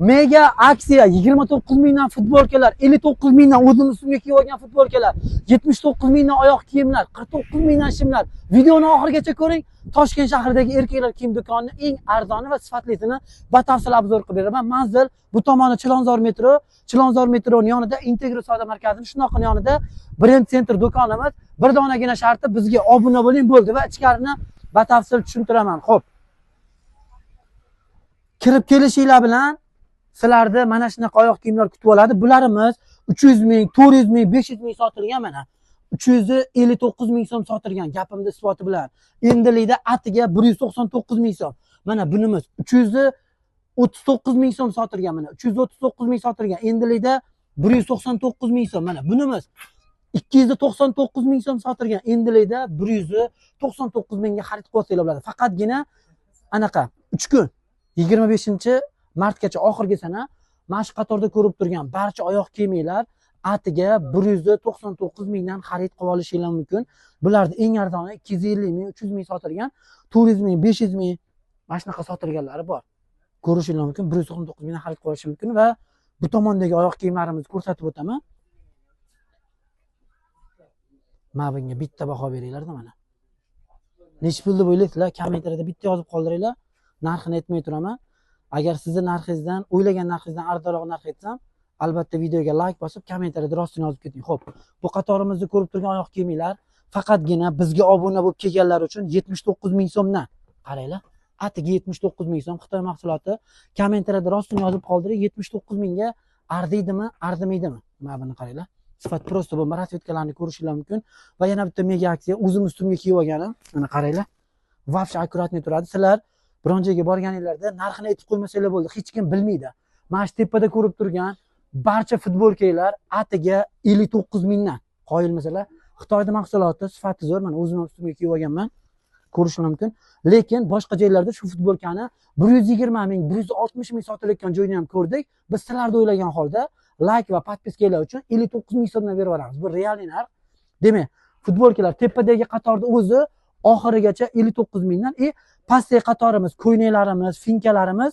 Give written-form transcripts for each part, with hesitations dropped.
Mega aksiya 29 mingdan futbolkalar, 59 mingdan o'zim ustimga kiyib olgan futbolkalar, 79 mingdan oyoq kiyimlar, 49 mingdan shimlar. Videoni oxirigacha ko'ring. Toshkent shahridagi erkaklar kiyim do'konining eng arzoni va sifatlisini batafsil obzor qilib beraman. Manzil bu tomoni Chilonzor metro, Chilonzor metroning yonida Integro savdo markazining shunaqa yonida Brend Center do'konimiz. Bir donagina sharti bizga obuna bo'ling bo'ldi va ichkarini batafsil tushuntiraman. Xo'p. Kirib kelishinglar bilan sizlarni mana shunaqa oyoq kiyimlar kutib oladi. Bularimiz 300 ming, 400 ming, 500 ming sotilgan mana. 359 ming so'm sotilgan gapimni isboti bilan. Endilikda atiga 199 ming so'm. Mana bunimiz 339 ming so'm sotilgan mana. 339 ming sotilgan. Endilikda 199 ming so'm mana. Bunimiz 299 ming so'm sotilgan. Endilikda 199 mingga xarid qilsanglar bo'ladi. Faqatgina anaqa 3 kun 25-martgacha oxirgi sana mana shu qatorda ko'rib turgan barcha oyoq kiyimlar atiga 199 mingdan xarid qilib olishinglar mumkin. Bularning eng arzoni 250 ming, 300 ming sotilgan, 400 ming, 500 ming mana shunaqa sotilganlari bor. Ko'rishinglar mumkin. 199 mingdan xarid qilish mumkin va bu tomondagi oyoq kiyimlarimizni ko'rsatib o'taman. Mana bunga bitta baho beringlar-da mana. Necha pul deb o'ylaysizlar? Kommentariyada bitta yozib qoldiringlar. Narxini aytmay turaman. Agar sizni narxingizdan, o'ylagan narxingizdan arzonroq narx aytsam, albatta videoga like bosib, kommentariyada rostini yozib keting. Xo'p, bu qatorimizni ko'rib turgan oyoq kiyimlar faqatgina bizga obuna bo'lib kelganlar uchun 79 ming so'mdan. Qaranglar, atiga 79 ming so'm Xitoy mahsuloti. Kommentariyada rostini yozib qoldiring. 79 mingga arziydimi, arzimaydimi? Mana buni qaranglar. Sifat prosta bu rasvetkalarni ko'rishingiz mumkin va yana bitta mega aksiya o'zim ustimga kiyib olganim. Mana qaranglar. Vobshe akkuratniy turadi. Sizlar biron joyga borganinglarda narxini aytib qo'ymasanglar bo'ldi, hech kim bilmaydi. Mana shu tepada ko'rib turgan barcha futbolkalar atiga 59 mingdan. Qoyilmasalar, Xitoyda mahsuloti sifati zo'r. Mana o'zim ustimga kiyib olganman. Ko'rishingiz mumkin. Lekin boshqa joylarda shu futbolkani 120 ming, 160 ming sotilayotgan joyni ham ko'rdik. Biz sizlarni o'ylagan holda like va podpiskalar uchun 59 ming so'mdan berib yuboramiz. Bu real narx. Demak, futbolkalar tepadagi qatorda o'zi oxirigacha 59 mingdan, pastdagi qatorimiz, ko'ynaklarimiz, finkalarimiz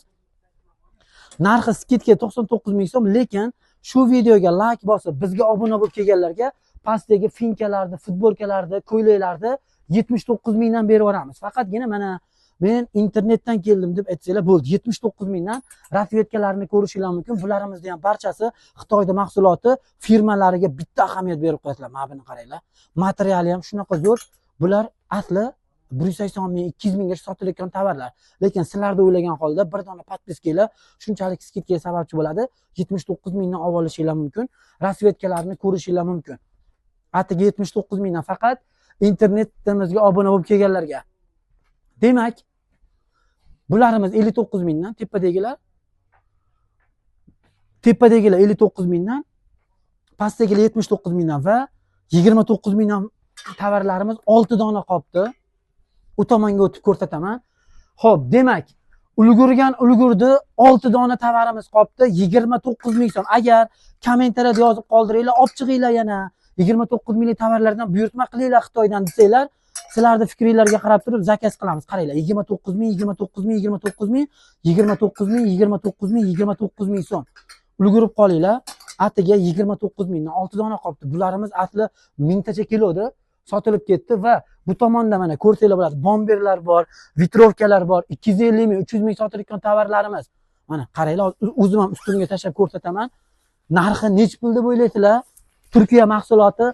narxi skidka 99 ming so'm, lekin shu videoga like bosib, bizga obuna bo'lib kelganlarga pastdagi finkalarni, futbolkalarni, ko'ylaklarni 79 mingdan berib yuboramiz. Faqatgina mana men internetdan keldim deb aytsanglar bo'ldi. 79 mingdan rasvetkalarni ko'rishingiz mumkin. Bularimizni ham barchasi Xitoyda mahsuloti, firmalariga bitta ahamiyat berib qo'yadilar. Mana buni qaranglar. Materiali ham shunaqa zo'r. Bular asli 180 ming, 200 mingga sotilayotgan tovarlar. Lekin sizlarda o'ylagan holda bir dona podpiskalar shunchalik skidga sababchi bo'ladi. 79 mingdan olib olishingiz mumkin. Rasvetkalarni ko'rishingiz mumkin. Atiga 79 mingdan faqat internetimizga obuna bo'lib kelganlarga. Demak, bularimiz 59 mingdan, tepadagilar 59 mingdan, pastdagilar 79 mingdan va 29 mingdan tovarlarimiz 6 dona qolibdi. U tomonga o'tib ko'rsataman. Xo'p, demak, ulgurdi 6 dona tovarimiz qolibdi, 29 ming so'm. Agar kommentariyada yozib qoldiringlar, olib chiqinglar yana 29 minglik tovarlardan buyurtma qilinglar Xitoydan desanglar, sizlarni fikringlarga qarab turib zakaz qilamiz. Qaranglar, 29 ming, 29 ming, 29 ming, 29 ming, 29 ming, 29 ming so'm. Ulgurib qolinglar. Atiga 29 mingdan 6 dona qolibdi. Bularimiz asli 1000 tacha kiloda sotilib ketdi va bu tomonda mana ko'rsanglar bo'ladi, bomberlar bor, vitrovkalar bor, 250 ming, 300 ming sotilayotgan tovarlarimiz. Mana qaranglar, o'zim ham ustimga tashlab ko'rsataman. Narxi nech pul deb o'ylaysizlar? Turkiya mahsuloti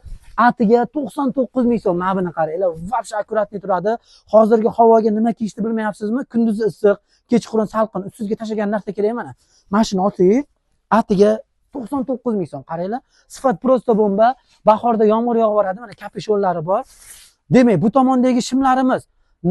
atiga 99 ming so'm. Mana buni qaranglar, vobshe akkuratniy turadi. Hozirgi havoga nima kiyishni bilmayapsizmi? Kunduzi issiq, kechqurun salqin, ustingizga tashlagan narsa kerak mana. Mana shuni olsangiz, atiga 99 ming so'm. Qaranglar, sifat prosta bomba. Bahorda yomg'ir yog'ib boradi, mana kapishonlari bor. Demak, bu tomondagi shimlarimiz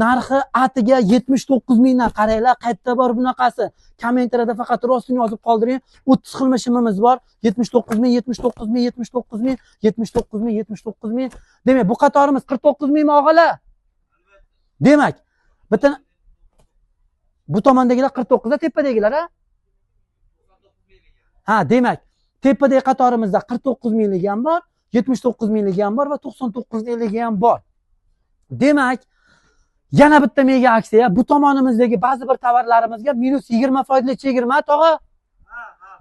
narxi atiga 79 mingdan. Qaranglar, qayerda bor bunaqasi? Kommentariyada faqat rostini yozib qoldiring. 30 xil shimimiz bor. 79 ming, 79 ming, 79 ming, 79 ming, 79 ming. Demak, bu qatorimiz 49 ming og'alar. Demak, bitta bu tomondagilar 49 da, tepadagilar ha? Ha, demak, tepadagi qatorimizda 49 minglik ham bor, 79 minglik ham bor va 99 minglik ham bor. Demak, yana bitta mega aksiya. Bu tomonimizdagi ba'zi bir tovarlarimizga -20% chegirma, tog'a.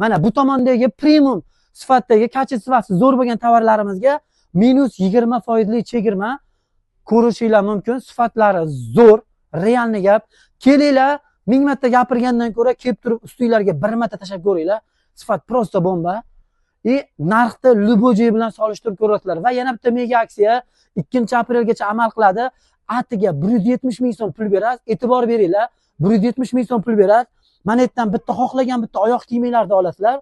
Mana bu tomondagi premium sifatdagi kachit sifati zo'r bo'lgan tovarlarimizga -20% chegirma ko'rishinglar mumkin. Sifatlari zo'r, realni gap. Kelinglar, 1000 marta gapirgandan ko'ra kelib turib ustinglarga bir marta tashlab ko'ringlar. Sifat prosta bomba. Narxni luboji bilan solishtirib ko'ryapsizlar va yana bitta mega aksiya 2-aprelgacha amal qiladi. Atiga 170 ming so'm pul berasiz. E'tibor beringlar. 170 ming so'm pul berasiz. Mana yerdan bitta xohlagan bitta oyoq kiyimlarni olasizlar.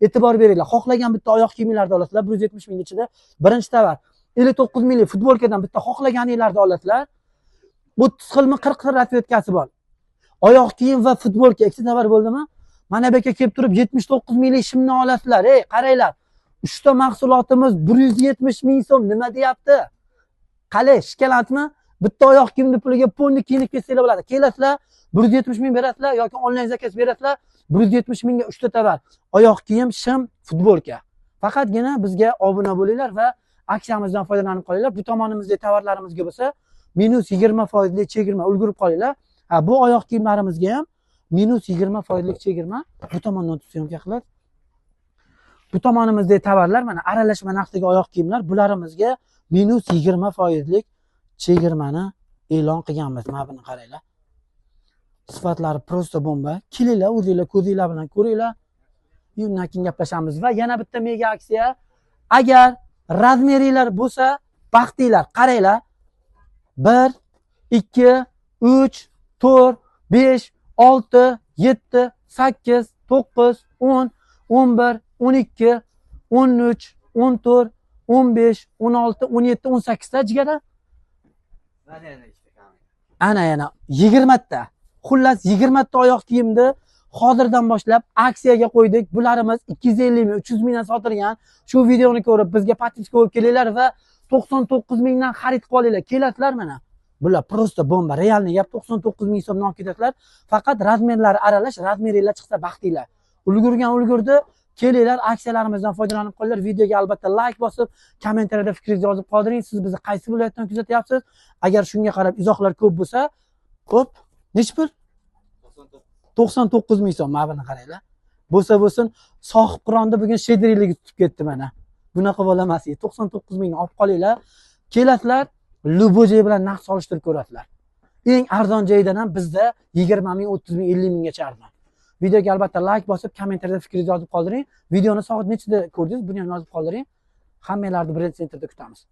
E'tibor beringlar. Xohlagan bitta oyoq kiyimlarni olasizlar. 170 ming ichida birinchi tovar 59 minglik futbolkadan bitta xohlaganinglarni olasizlar. 30 xilmi 40 xil rasvetkasi bor. Oyoq kiyim va futbolka ikkita tovar bo'ldimi? Mana bu yerga kelib turib 79 minglik shimni olasizlar. Qaranglar. Uchta mahsulotimiz 170 ming so'm nima deyapti? Qalay, shikalatmi? Bitta oyoq kiyimni puliga polni kiyinib ketsanglar bo'ladi. Kelasizlar, 170 ming berasizlar yoki onlayn zakaz berasizlar, 170 mingga 3 ta tovar. Oyoq kiyim, shim, futbolka. Faqatgina bizga obuna bo'linglar va aksiyamizdan foydalanib qolinglar. Bu tomonimizda tovarlarimizga bo'lsa, -20% chegirma ulgurib qolinglar. Bu oyoq kiyimlarimizga ham -20% chegirma. Bu tomondan syomka qilib. Bu tomonimizda tovarlar mana aralashma narxdagi oyoq kiyimlar, bularimizga -20% chegirmani e'lon qilganmiz. Mana buni qaranglar. Sifatlari prosta bomba. Kelinglar, o'zingizlar ko'zinglar bilan ko'ringlar. Undan keyin gaplashamiz va yana bitta mega aksiya. Agar razmeringlar bo'lsa, baxtinglar. Qaranglar. 1 2 3 4 5 6 7 8 9 10 11 12 13 14 15 16 17 18 ta jigara. Ana yana 20 ta. Xullas 20 ta oyoq kiyimni hozirdan boshlab aksiyaga qo'ydik. Bularimiz 250 ming, 300 mingdan sotilgan. Shu videoni ko'rib bizga patichka olib kelinglar va 99 mingdan xarid qilib olinglar. Kelasizlar mana. Bular prosta bomba, realni gap 99 ming so'mdan olib ketasizlar. Faqat razmerlari aralash, razmeringlar chiqsa baxtinglar. Ulgurdi. Kelinglar, aksiyalarimizdan foydalanib qolinglar. Videoga albatta like bosib, kommentariyada fikringizni yozib qoldiring. Siz bizni qaysi viloyatdan kuzatyapsiz? Agar shunga qarab izohlar ko'p bo'lsa, ko'p. Nechta pul? 99 ming so'm. Mana buni qaranglar. Bo'lsin, sohib Qur'onni bugun shedriyligi tutib ketdi mana. Bunaqa bo'lamas. 99 mingni olib qolinglar. Kelasizlar, luboji bilan narx solishtirib ko'rasizlar. Eng arzon joyidan ham bizda 20 ming, 30 ming, 50 minggacha arzon. Videoga albatta like bosib, kommentariyada fikringizni yozib qoldiring. Videoni soat nechida ko'rdingiz? Buni ham yozib qoldiring. Hammalarni Brend Centerda kutamiz.